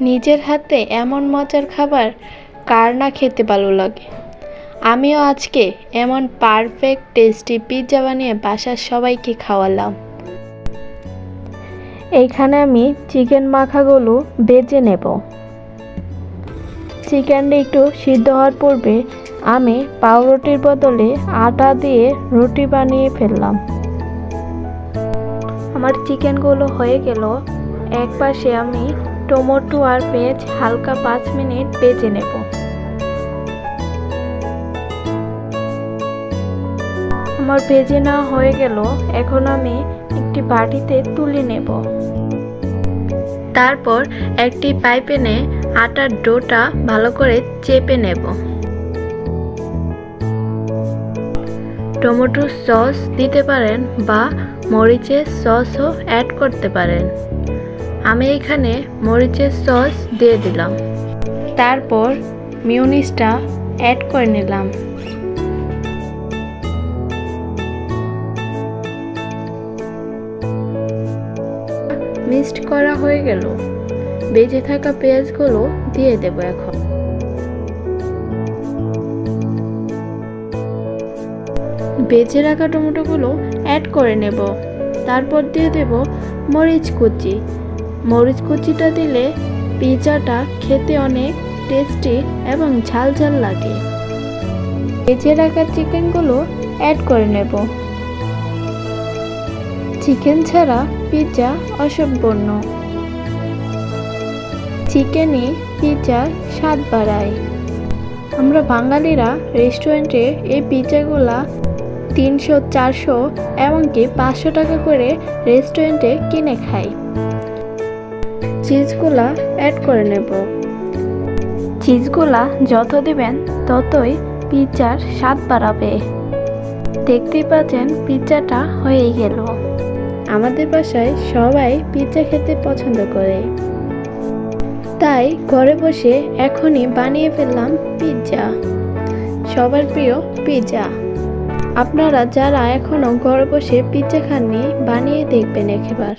নিজের হাতে এমন মজার খাবার কার না খেতে ভালো লাগে। আমিও আজকে এমন পারফেক্ট টেস্টি পিৎজা বানিয়ে বাসার সবাইকে খাওয়ালাম। এইখানে আমি চিকেন মাখাগুলো ভেজে নেব। চিকেনটা একটু সিদ্ধ হওয়ার পূর্বে আমি পাউরুটির বদলে আটা দিয়ে রুটি বানিয়ে ফেললাম। আমার চিকেনগুলো হয়ে গেল। এক পাশে আমি টমেটো আর পেঁয়াজ হালকা 5 মিনিট ভেজে নেব। আমার ভেজে নেওয়া হয়ে গেল। এখন আমি একটি বাটিতে তুলে নেব। তারপর একটি পাইপ্যানে আটার ডোটা ভালো করে চেপে নেব। টমেটো সস দিতে পারেন বা মরিচের সসও অ্যাড করতে পারেন। আমি এখানে মরিচের সস দিয়ে দিলাম। তারপর মিয়োনিজটা অ্যাড করে নিলাম। মিক্সড করা হয়ে গেল। বেজে থাকা পেঁয়াজগুলো দিয়ে দেব। এখন বেজে রাখা টমেটোগুলো অ্যাড করে নেব। তারপর দিয়ে দেব মরিচ কুচি। মরিচ কুচিটা দিলে পিৎজাটা খেতে অনেক টেস্টি এবং ঝাল ঝাল লাগে। ভেজে রাখা চিকেনগুলো অ্যাড করে নেব। চিকেন ছাড়া পিৎজা অসম্পূর্ণ। চিকেনই পিৎজার স্বাদ বাড়ায়। আমরা বাঙালিরা রেস্টুরেন্টে এই পিৎজাগুলা 300, 400 এমনকি 500 টাকা করে রেস্টুরেন্টে কিনে খাই। চিজগুলা অ্যাড করে নেব। চিজগুলা যত দিবেন ততই পিৎজার স্বাদ বাড়াবে। দেখতেই পাচ্ছেন পিৎজাটা হয়েই গেল। আমাদের বাসায় সবাই পিৎজা খেতে পছন্দ করে, তাই ঘরে বসে এখনই বানিয়ে ফেললাম পিৎজা, সবার প্রিয় পিৎজা। আপনারা যারা এখনো ঘরে বসে পিৎজা খাননি, বানিয়ে দেখবেন একবার।